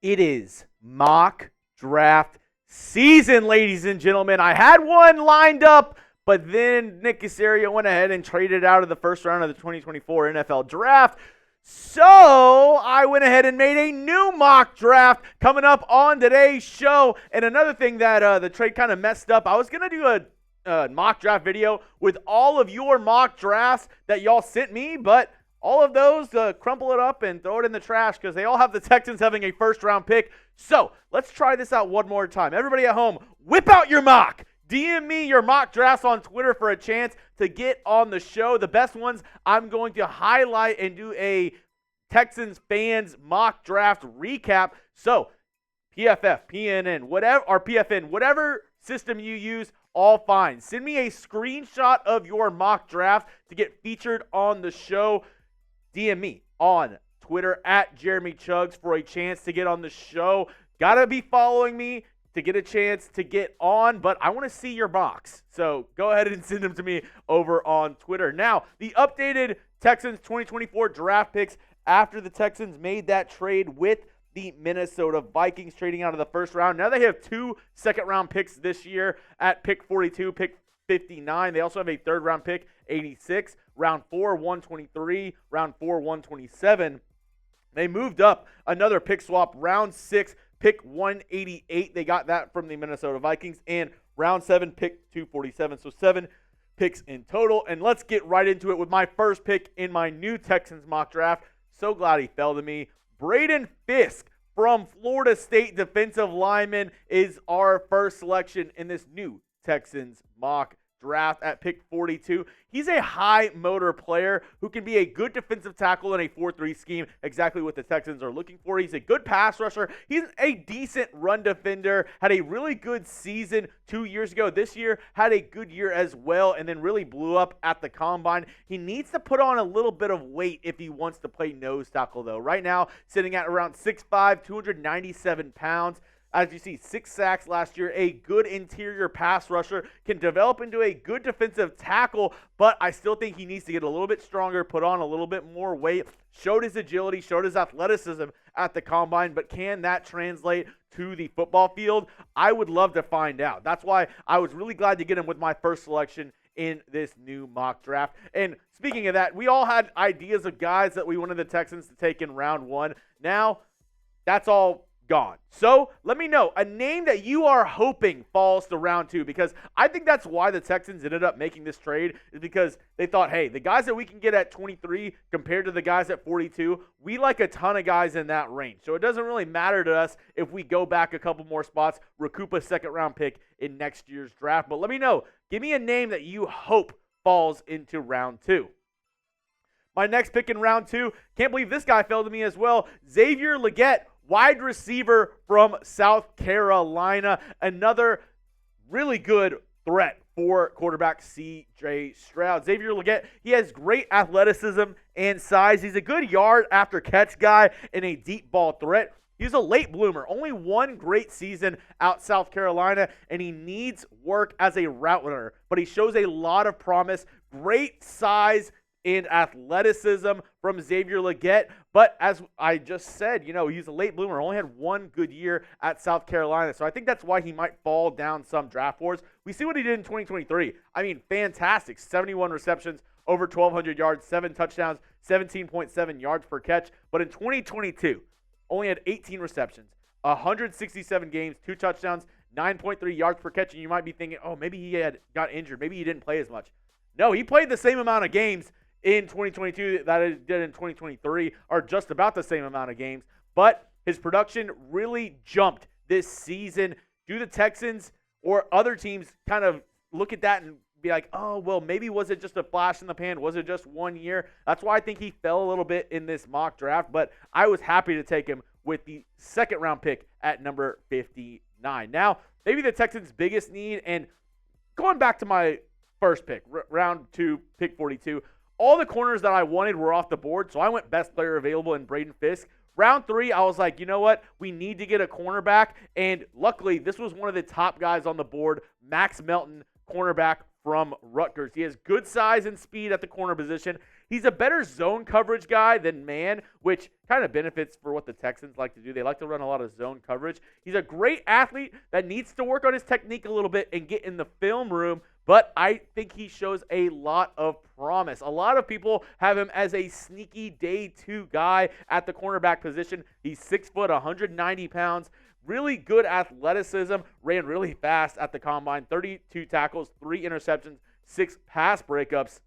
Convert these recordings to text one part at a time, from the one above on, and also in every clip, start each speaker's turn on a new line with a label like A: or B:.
A: It is mock draft season, ladies and gentlemen. I had one lined up, but then Nick Caserio went ahead and traded out of the first round of the 2024 NFL Draft. So I went ahead and made a new mock draft coming up on today's show. And another thing that the trade kind of messed up, I was going to do a mock draft video with all of your mock drafts that y'all sent me, but all of those, crumple it up and throw it in the trash because they all have the Texans having a first-round pick. So let's try this out one more time. Everybody at home, whip out your mock. DM me your mock drafts on Twitter for a chance to get on the show. The best ones I'm going to highlight and do a Texans fans mock draft recap. So PFF, PNN, whatever, or PFN, whatever system you use, all fine. Send me a screenshot of your mock draft to get featured on the show. DM me on Twitter at Jeremy Chuggs for a chance to get on the show. Gotta be following me to get a chance to get on, but I want to see your mocks. So go ahead and send them to me over on Twitter. Now, the updated Texans 2024 draft picks after the Texans made that trade with the Minnesota Vikings, trading out of the first round. Now they have 2 second-round picks this year at pick 42, pick 59. They also have a third-round pick, 86. Round 4, 123. Round 4, 127. They moved up another pick swap. Round 6, pick 188. They got that from the Minnesota Vikings. And round 7, pick 247. So 7 picks in total. And let's get right into it with my first pick in my new Texans mock draft. So glad he fell to me. Braden Fisk from Florida State, defensive lineman, is our first selection in this new Texans mock draft at pick 42. He's a high motor player who can be a good defensive tackle in a 4-3 scheme, exactly what the Texans are looking for. He's a good pass rusher. He's a decent run defender, had a really good season 2 years ago. This year had a good year as well, and then really blew up at the combine. He needs to put on a little bit of weight if he wants to play nose tackle, though. Right now, sitting at around 6'5", 297 pounds. As you see, 6 sacks last year, a good interior pass rusher, can develop into a good defensive tackle, but I still think he needs to get a little bit stronger, put on a little bit more weight. Showed his agility, showed his athleticism at the combine, but can that translate to the football field? I would love to find out. That's why I was really glad to get him with my first selection in this new mock draft. And speaking of that, we all had ideas of guys that we wanted the Texans to take in round 1. Now, that's all gone. So let me know a name that you are hoping falls to round 2, because I think that's why the Texans ended up making this trade, is because they thought, hey, the guys that we can get at 23 compared to the guys at 42, we like a ton of guys in that range. So it doesn't really matter to us if we go back a couple more spots, recoup a second-round pick in next year's draft. But let me know. Give me a name that you hope falls into round 2. My next pick in round 2, can't believe this guy fell to me as well, Xavier Legette, wide receiver from South Carolina. Another really good threat for quarterback C.J. Stroud. Xavier Legette, he has great athleticism and size. He's a good yard after catch guy and a deep ball threat. He's a late bloomer. Only one great season out South Carolina, and he needs work as a route runner. But he shows a lot of promise, great size and athleticism from Xavier Legette. But as I just said, he's a late bloomer. Only had one good year at South Carolina. So I think that's why he might fall down some draft boards. We see what he did in 2023. I mean, fantastic. 71 receptions, over 1,200 yards, 7 touchdowns, 17.7 yards per catch. But in 2022, only had 18 receptions, 167 games, 2 touchdowns, 9.3 yards per catch. And you might be thinking, oh, maybe he got injured. Maybe he didn't play as much. No, he played the same amount of games in 2022 that he did in 2023, or just about the same amount of games. But his production really jumped this season. Do the Texans or other teams kind of look at that and be like, oh, well, maybe was it just a flash in the pan? Was it just 1 year? That's why I think he fell a little bit in this mock draft. But I was happy to take him with the second-round pick at number 59. Now, maybe the Texans' biggest need, and going back to my first pick, round 2, pick 42, all the corners that I wanted were off the board, so I went best player available in Braden Fisk. Round 3, I was like, you know what? We need to get a cornerback, and luckily, this was one of the top guys on the board, Max Melton, cornerback from Rutgers. He has good size and speed at the corner position. He's a better zone coverage guy than man, which kind of benefits for what the Texans like to do. They like to run a lot of zone coverage. He's a great athlete that needs to work on his technique a little bit and get in the film room, but I think he shows a lot of promise. A lot of people have him as a sneaky day 2 guy at the cornerback position. He's 6 foot, 190 pounds. Really good athleticism, ran really fast at the combine, 32 tackles, 3 interceptions, 6 pass breakups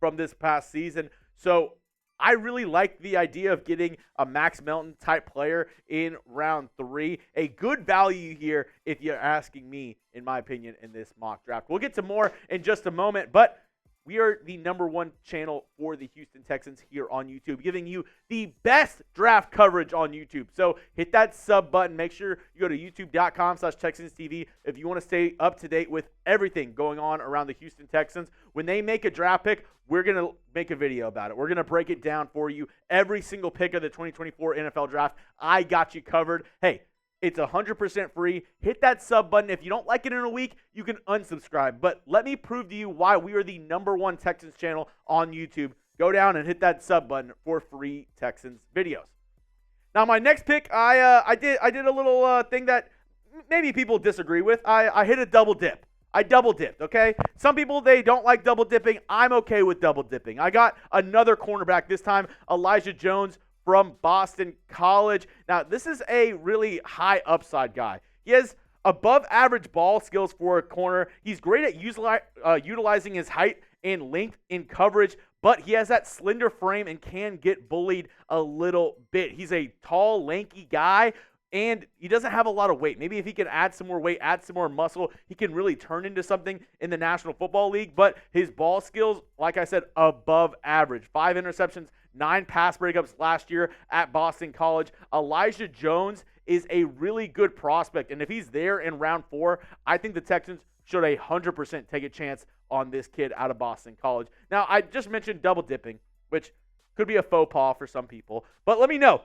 A: from this past season. So I really like the idea of getting a Max Melton type player in round 3. A good value here if you're asking me, in my opinion, in this mock draft. We'll get to more in just a moment, but we are the #1 channel for the Houston Texans here on YouTube, giving you the best draft coverage on YouTube. So hit that sub button. Make sure you go to youtube.com/TexansTV if you want to stay up to date with everything going on around the Houston Texans. When they make a draft pick, we're going to make a video about it. We're going to break it down for you. Every single pick of the 2024 NFL Draft, I got you covered. Hey, it's 100% free. Hit that sub button. If you don't like it in a week, you can unsubscribe. But let me prove to you why we are the #1 Texans channel on YouTube. Go down and hit that sub button for free Texans videos. Now, my next pick, I did a little thing that maybe people disagree with. I hit a double dip. I double dipped, okay? Some people, they don't like double dipping. I'm okay with double dipping. I got another cornerback this time, Elijah Jones from Boston College. Now, this is a really high upside guy. He has above average ball skills for a corner. He's great at utilizing his height and length in coverage, but he has that slender frame and can get bullied a little bit. He's a tall, lanky guy, and he doesn't have a lot of weight. Maybe if he can add some more weight, add some more muscle, he can really turn into something in the National Football League. But his ball skills, like I said, above average. 5 interceptions, 9 pass breakups last year at Boston College. Elijah Jones is a really good prospect, and if he's there in round 4, I think the Texans should 100% take a chance on this kid out of Boston College. Now, I just mentioned double dipping, which could be a faux pas for some people, but let me know.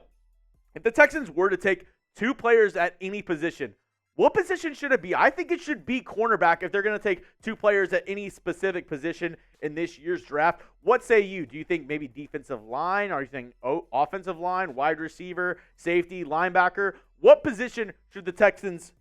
A: If the Texans were to take 2 players at any position, what position should it be? I think it should be cornerback if they're going to take 2 players at any specific position in this year's draft. What say you? Do you think maybe defensive line? Are you thinking offensive line, wide receiver, safety, linebacker? What position should the Texans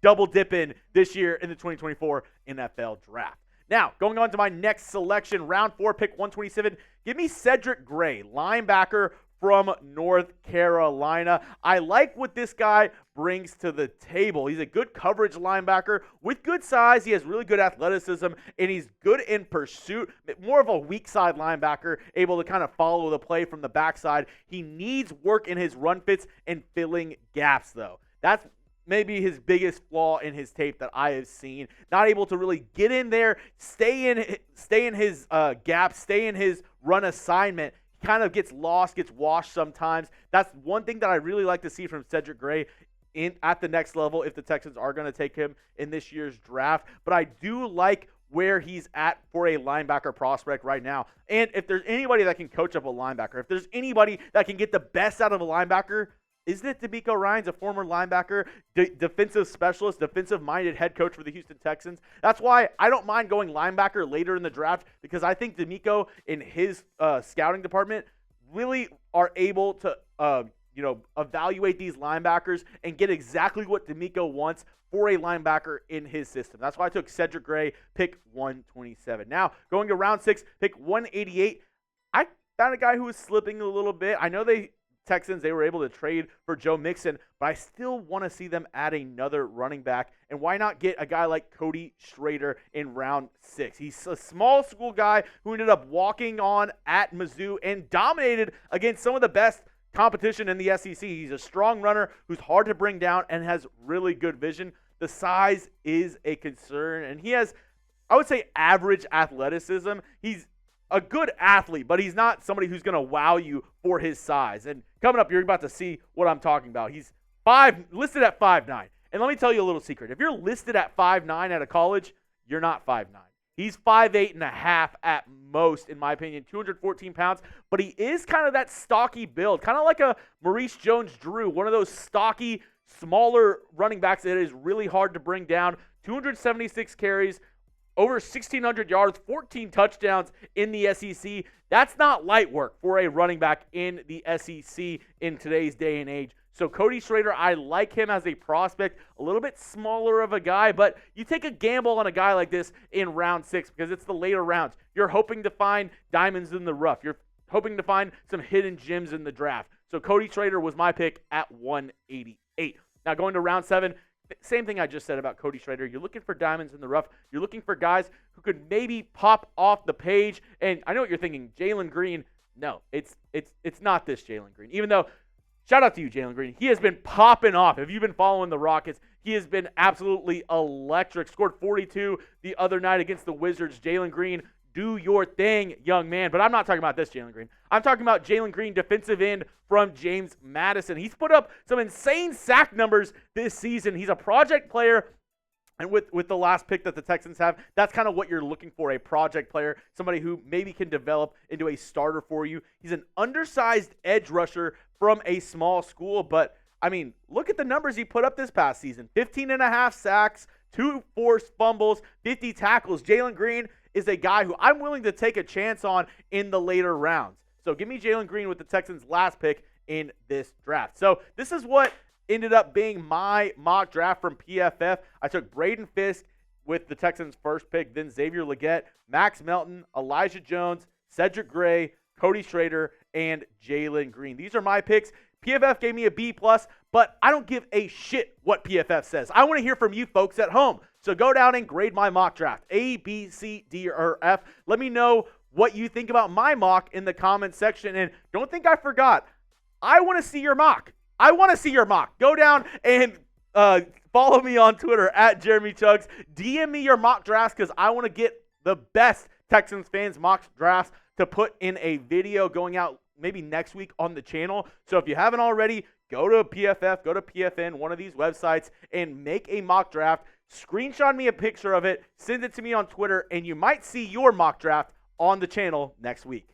A: double dip in this year in the 2024 NFL Draft? Now, going on to my next selection, round 4, pick 127. Give me Cedric Gray, linebacker from North Carolina. I like what this guy brings to the table. He's a good coverage linebacker with good size. He has really good athleticism, and he's good in pursuit. More of a weak side linebacker, able to kind of follow the play from the backside. He needs work in his run fits and filling gaps, though. That's maybe his biggest flaw in his tape that I have seen. Not able to really get in there, stay in his gap, stay in his run assignment. Kind of gets lost, gets washed sometimes. That's one thing that I really like to see from Cedric Gray at the next level if the Texans are going to take him in this year's draft. But I do like where he's at for a linebacker prospect right now. And if there's anybody that can coach up a linebacker, if there's anybody that can get the best out of a linebacker, isn't it DeMeco Ryans, a former linebacker, defensive specialist, defensive-minded head coach for the Houston Texans? That's why I don't mind going linebacker later in the draft, because I think DeMeco in his scouting department really are able to evaluate these linebackers and get exactly what DeMeco wants for a linebacker in his system. That's why I took Cedric Gray, pick 127. Now, going to round 6, pick 188, I found a guy who was slipping a little bit. I know Texans, they were able to trade for Joe Mixon, but I still want to see them add another running back. And why not get a guy like Cody Schrader in round 6? He's a small school guy who ended up walking on at Mizzou and dominated against some of the best competition in the SEC. He's a strong runner who's hard to bring down and has really good vision. The size is a concern, and he has, I would say, average athleticism. He's a good athlete, but he's not somebody who's going to wow you for his size. And coming up, you're about to see what I'm talking about. He's listed at 5'9". And let me tell you a little secret. If you're listed at 5'9" at a college, you're not 5'9". He's 5'8" and a half at most, in my opinion, 214 pounds. But he is kind of that stocky build, kind of like a Maurice Jones-Drew, one of those stocky, smaller running backs that is really hard to bring down. 276 carries, over 1,600 yards, 14 touchdowns in the SEC. That's not light work for a running back in the SEC in today's day and age. So Cody Schrader, I like him as a prospect, a little bit smaller of a guy, but you take a gamble on a guy like this in round 6 because it's the later rounds. You're hoping to find diamonds in the rough. You're hoping to find some hidden gems in the draft. So Cody Schrader was my pick at 188. Now going to round 7, same thing I just said about Cody Schrader. You're looking for diamonds in the rough. You're looking for guys who could maybe pop off the page. And I know what you're thinking, Jalen Green. No, it's not this Jalen Green. Even though, shout out to you, Jalen Green. He has been popping off. If you've been following the Rockets, he has been absolutely electric. Scored 42 the other night against the Wizards. Jalen Green, do your thing, young man. But I'm not talking about this Jalen Green. I'm talking about Jalen Green, defensive end from James Madison. He's put up some insane sack numbers this season. He's a project player. And with the last pick that the Texans have, that's kind of what you're looking for, a project player, somebody who maybe can develop into a starter for you. He's an undersized edge rusher from a small school, but, I mean, look at the numbers he put up this past season. 15.5 sacks, 2 forced fumbles, 50 tackles. Jalen Green is a guy who I'm willing to take a chance on in the later rounds. So give me Jalen Green with the Texans' last pick in this draft. So this is what ended up being my mock draft from PFF. I took Braden Fisk with the Texans' first pick, then Xavier Legette, Max Melton, Elijah Jones, Cedric Gray, Cody Schrader, and Jalen Green. These are my picks. PFF gave me a B+, but I don't give a shit what PFF says. I want to hear from you folks at home. So go down and grade my mock draft, A, B, C, D, or F. Let me know what you think about my mock in the comment section. And don't think I forgot. I want to see your mock. Go down and follow me on Twitter at Jeremy Chuggs. DM me your mock drafts because I want to get the best Texans fans mock drafts to put in a video going out maybe next week on the channel. So if you haven't already, go to PFF, go to PFN, one of these websites, and make a mock draft. Screenshot me a picture of it, send it to me on Twitter, and you might see your mock draft on the channel next week.